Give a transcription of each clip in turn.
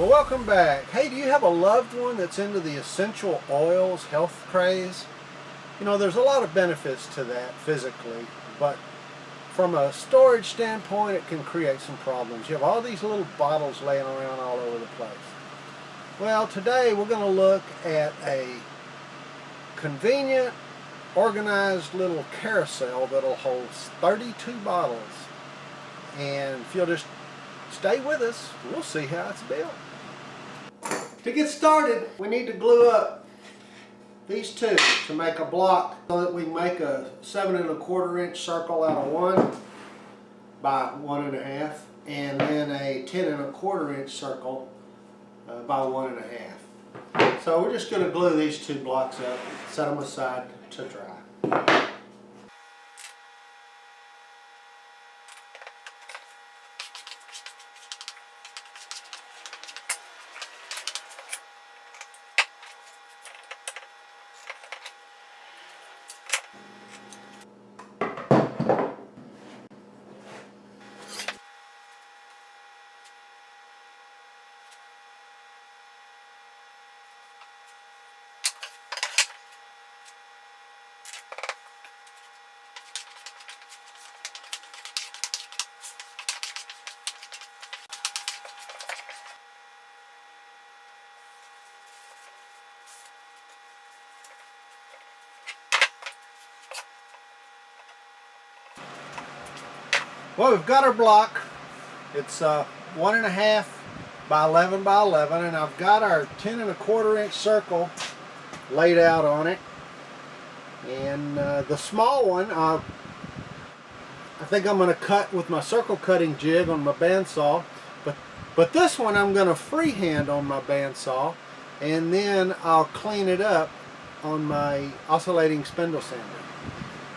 Well, welcome back. Hey, do you have a loved one that's into the essential oils health craze? You know, there's a lot of benefits to that physically, but from a storage standpoint, it can create some problems. You have all these little bottles laying around all over the place. Well, today we're going to look at a convenient, organized little carousel that'll hold 32 bottles. And if you'll just stay with us, we'll see how it's built. To get started, we need to glue up these two to make a block so that we can make a 7 1/4 inch circle out of 1 by 1 1/2, and then a 10 1/4 inch circle by 1 1/2. So we're just going to glue these two blocks up, set them aside to dry. Well, we've got our block. It's 1 1/2 by 11 by 11, and I've got our 10 1/4 inch circle laid out on it. And the small one, I think I'm going to cut with my circle cutting jig on my bandsaw. But this one I'm going to freehand on my bandsaw, and then I'll clean it up on my oscillating spindle sander.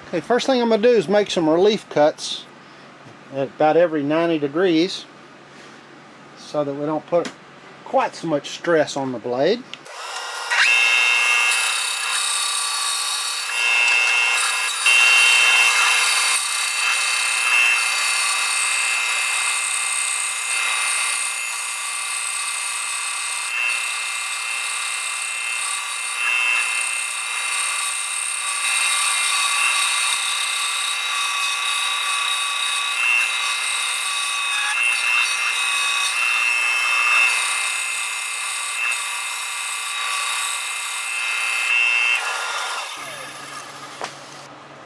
Okay, first thing I'm going to do is make some relief cuts at about every 90 degrees so that we don't put quite so much stress on the blade.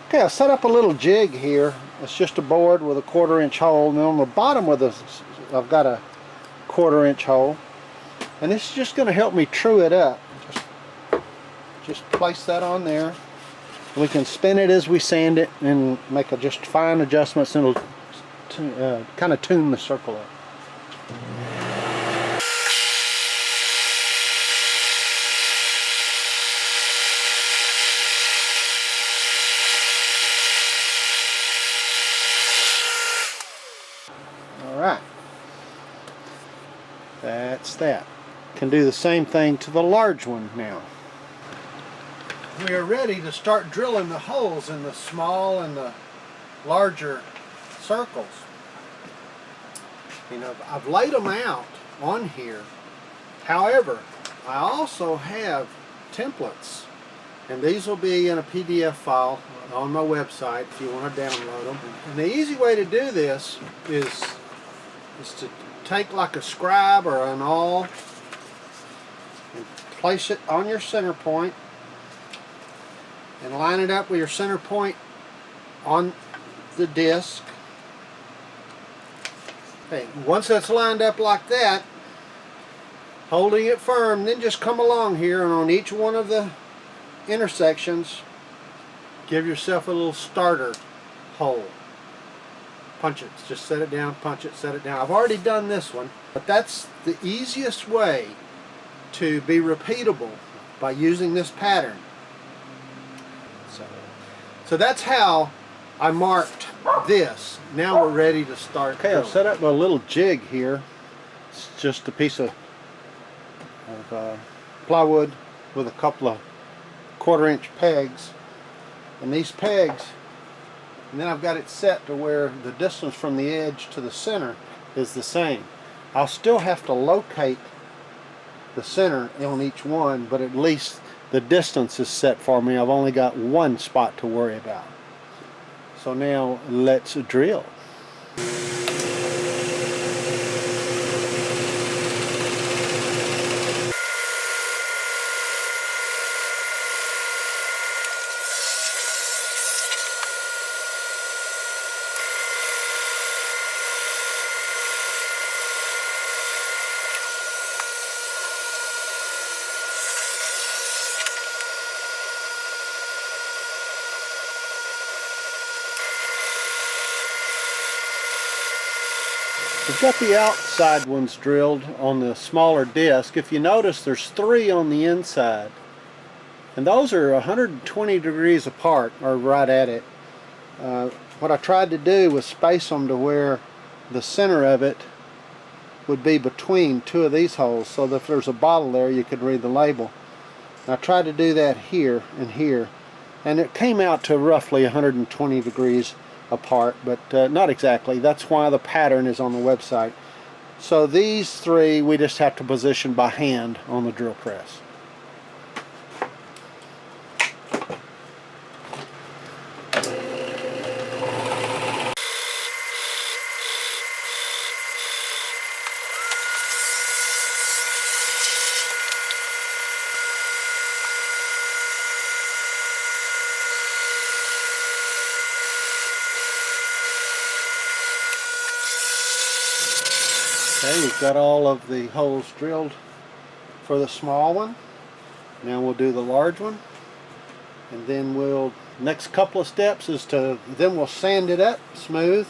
Okay, I've set up a little jig here. It's just a board with a 1/4 inch hole, and on the bottom of this I've got a 1/4 inch hole, and this is just going to help me true it up. Just place that on there. We can spin it as we sand it and make just fine adjustments, and it'll kind of tune the circle up. Alright, that's that. Can do the same thing to the large one now. We are ready to start drilling the holes in the small and the larger circles. You know, I've laid them out on here. However, I also have templates, and these will be in a PDF file on my website if you want to download them. And the easy way to do this is to take like a scribe or an awl and place it on your center point and line it up with your center point on the disc. Okay, once that's lined up like that, holding it firm, then just come along here and on each one of the intersections give yourself a little starter hole. Punch it, just set it down, punch it, set it down. I've already done this one, but that's the easiest way to be repeatable by using this pattern. So that's how I marked this. Now we're ready to start. Okay, I've set up a little jig here. It's just a piece of plywood with a couple of 1/4 inch pegs, and these pegs, and then I've got it set to where the distance from the edge to the center is the same. I'll still have to locate the center on each one, but at least the distance is set for me. I've only got one spot to worry about. So now let's drill. We've got the outside ones drilled on the smaller disc. If you notice, there's 3 on the inside, and those are 120 degrees apart, or right at it. What I tried to do was space them to where the center of it would be between 2 of these holes, so that if there's a bottle there, you could read the label. And I tried to do that here and here, and it came out to roughly 120 degrees apart, but not exactly. That's why the pattern is on the website. So these 3 we just have to position by hand on the drill press. Okay, we've got all of the holes drilled for the small one. Now we'll do the large one, and then next couple of steps is then we'll sand it up smooth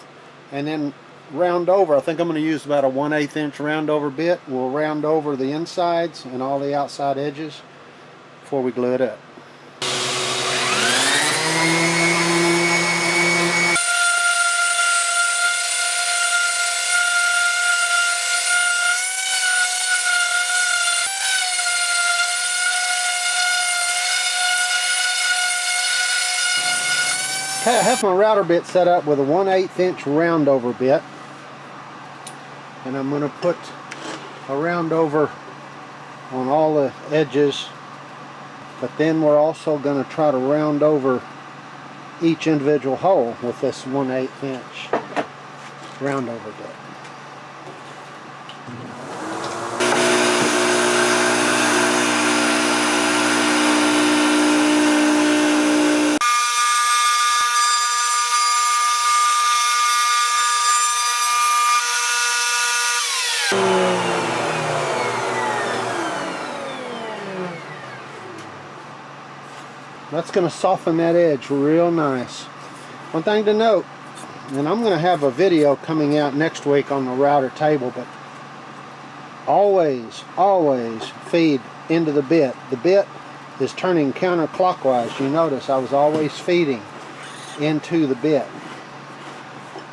and then round over. I think I'm going to use about a 1/8 inch round over bit. We'll round over the insides and all the outside edges before we glue it up. Okay, I have my router bit set up with a 1/8 inch round over bit, and I'm going to put a round over on all the edges, but then we're also going to try to round over each individual hole with this 1/8 inch round over bit. That's going to soften that edge real nice. One thing to note, and I'm going to have a video coming out next week on the router table, but always feed into the bit. The bit is turning counterclockwise. You notice I was always feeding into the bit.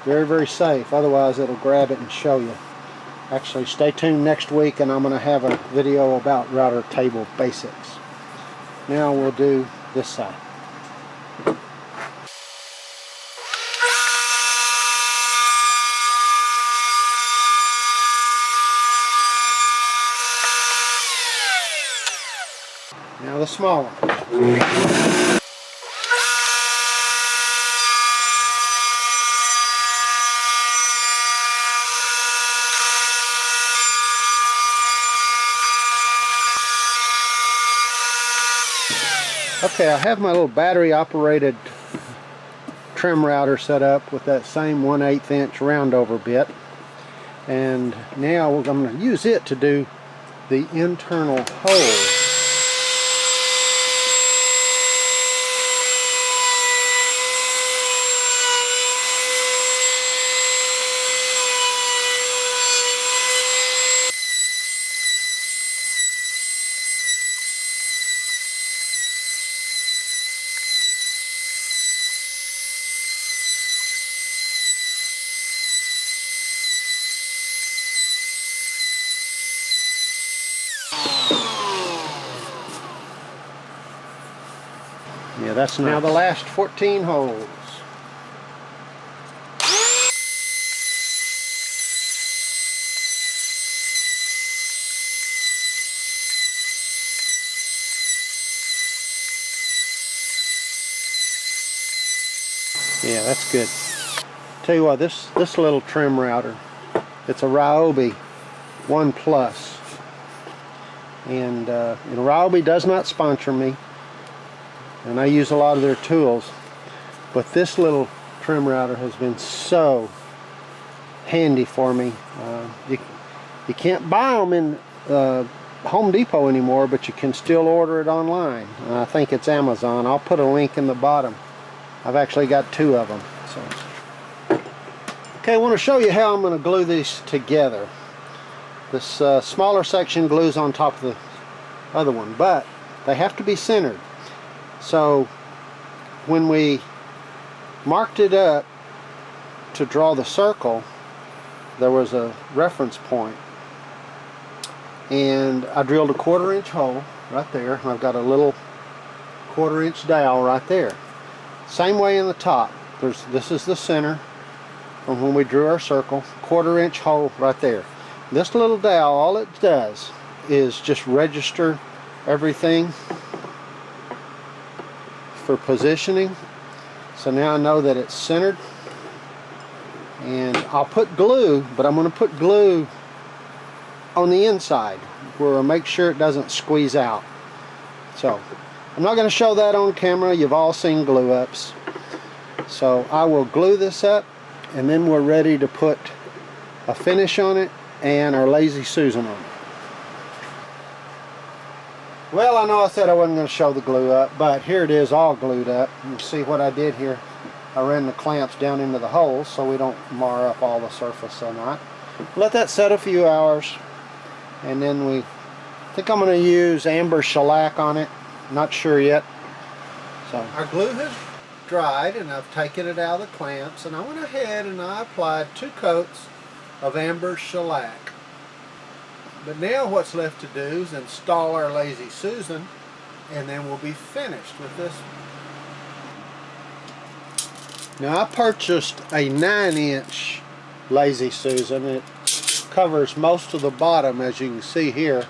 Very safe, otherwise it'll grab it and show you. Actually, stay tuned next week and I'm going to have a video about router table basics. Now we'll do this side. Now the small one. Okay, I have my little battery operated trim router set up with that same 1/8 inch round over bit, and now I'm going to use it to do the internal hole. Yeah, that's nice. Now the last 14 holes. Yeah, that's good. Tell you what, this little trim router, it's a Ryobi 1 Plus. And Ryobi does not sponsor me, and I use a lot of their tools, but this little trim router has been so handy for me. You can't buy them in Home Depot anymore, but you can still order it online. I think it's Amazon. I'll put a link in the bottom. I've actually got 2 of them. So. Okay, I want to show you how I'm going to glue these together. This smaller section glues on top of the other one, but they have to be centered. So when we marked it up to draw the circle, there was a reference point, and I drilled a 1/4 inch hole right there, and I've got a little 1/4 inch dowel right there. Same way in the top. This is the center from when we drew our circle. 1/4 inch hole right there. This little dowel, all it does is just register everything for positioning. So now I know that it's centered. And I'll put glue, but I'm going to put glue on the inside where I make sure it doesn't squeeze out. So I'm not going to show that on camera. You've all seen glue ups. So I will glue this up, and then we're ready to put a finish on it and our Lazy Susan on it. Well, I know I said I wasn't going to show the glue up, but here it is all glued up. You see what I did here? I ran the clamps down into the holes so we don't mar up all the surface or not. Let that set a few hours, and then I think I'm going to use amber shellac on it. Not sure yet. So our glue has dried, and I've taken it out of the clamps, and I went ahead and I applied 2 coats of amber shellac. But now what's left to do is install our Lazy Susan, and then we'll be finished with this. Now I purchased a 9-inch Lazy Susan. It covers most of the bottom, as you can see here.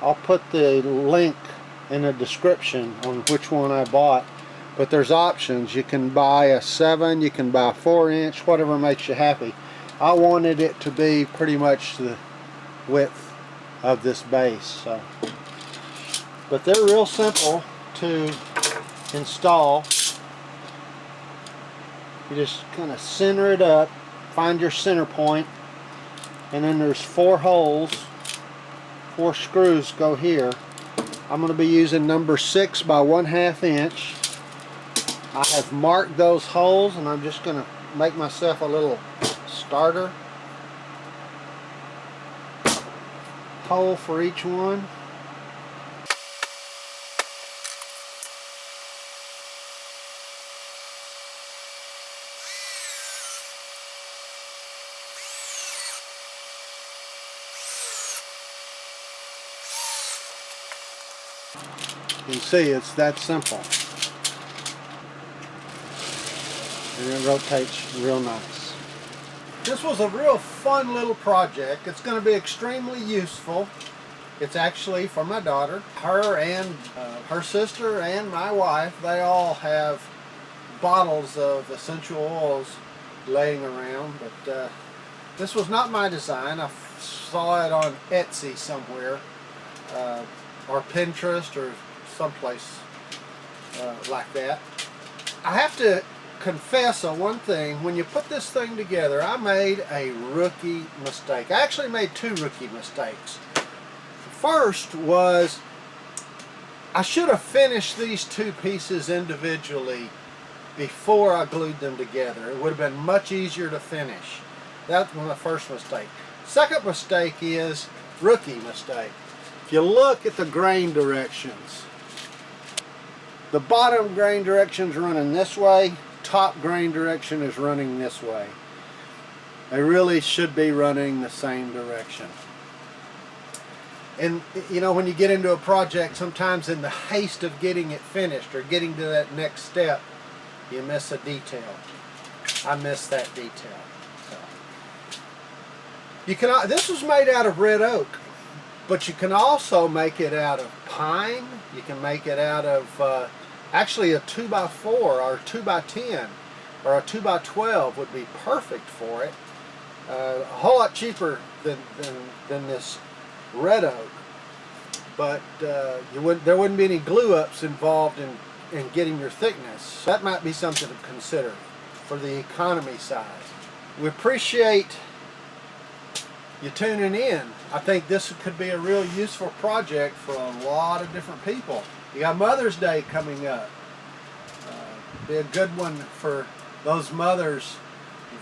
I'll put the link in the description on which one I bought. But there's options. You can buy a 7, you can buy a 4-inch, whatever makes you happy. I wanted it to be pretty much the width of this base. So. But they're real simple to install. You just kind of center it up, find your center point, and then there's 4 holes, 4 screws go here. I'm going to be using number 6 by 1/2 inch. I have marked those holes, and I'm just going to make myself a little starter hole for each one. You can see it's that simple. And it rotates real nice. This was a real fun little project. It's going to be extremely useful. It's actually for my daughter. Her and her sister and my wife, they all have bottles of essential oils laying around. But this was not my design. I saw it on Etsy somewhere, or Pinterest, or someplace like that. I have to confess on one thing. When you put this thing together, I made a rookie mistake. I actually made 2 rookie mistakes. First was I should have finished these 2 pieces individually before I glued them together. It would have been much easier to finish. That was my first mistake. Second mistake is rookie mistake. If you look at the grain directions, the bottom grain direction is running this way, top grain direction is running this way. They really should be running the same direction. And you know, when you get into a project, sometimes in the haste of getting it finished or getting to that next step, you miss a detail. I missed that detail. So. You can. This was made out of red oak, but you can also make it out of pine. You can make it out of actually a 2x4 or 2x10. or a 2x12 would be perfect for it. A whole lot cheaper than this red oak, but there wouldn't be any glue ups involved in getting your thickness. That might be something to consider for the economy size. We appreciate you tuning in. I think this could be a real useful project for a lot of different people. You got Mother's Day coming up. Be a good one for those mothers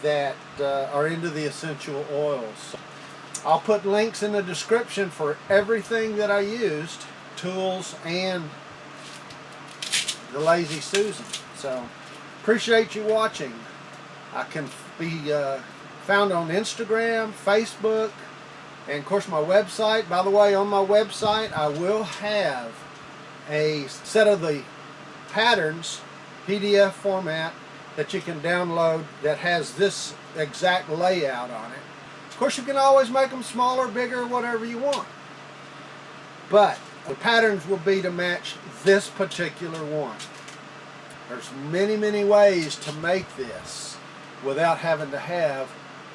that are into the essential oils. I'll put links in the description for everything that I used, tools and the Lazy Susan. So appreciate you watching. I can be found on Instagram, Facebook, and of course my website. By the way, on my website I will have a set of the patterns, PDF format, that you can download that has this exact layout on it. Of course you can always make them smaller, bigger, whatever you want. But the patterns will be to match this particular one. There's many ways to make this without having to have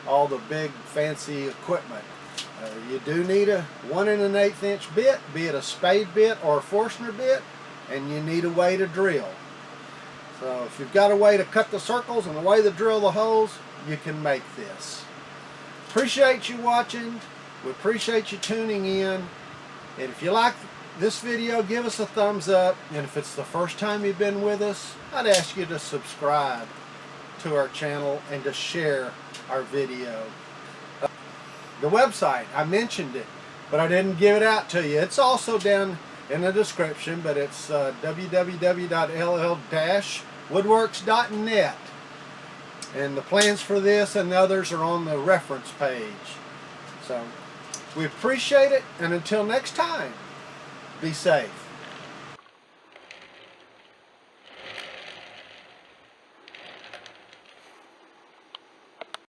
all the big fancy equipment. You do need a 1 1/8 inch bit, be it a spade bit or a Forstner bit, and you need a way to drill. So if you've got a way to cut the circles and a way to drill the holes, you can make this. Appreciate you watching. We appreciate you tuning in. And if you like this video, give us a thumbs up. And if it's the first time you've been with us, I'd ask you to subscribe to our channel and to share our video. The website, I mentioned it, but I didn't give it out to you. It's also down in the description, but it's www.ll-woodworks.net. And the plans for this and others are on the reference page. So we appreciate it, and until next time, be safe.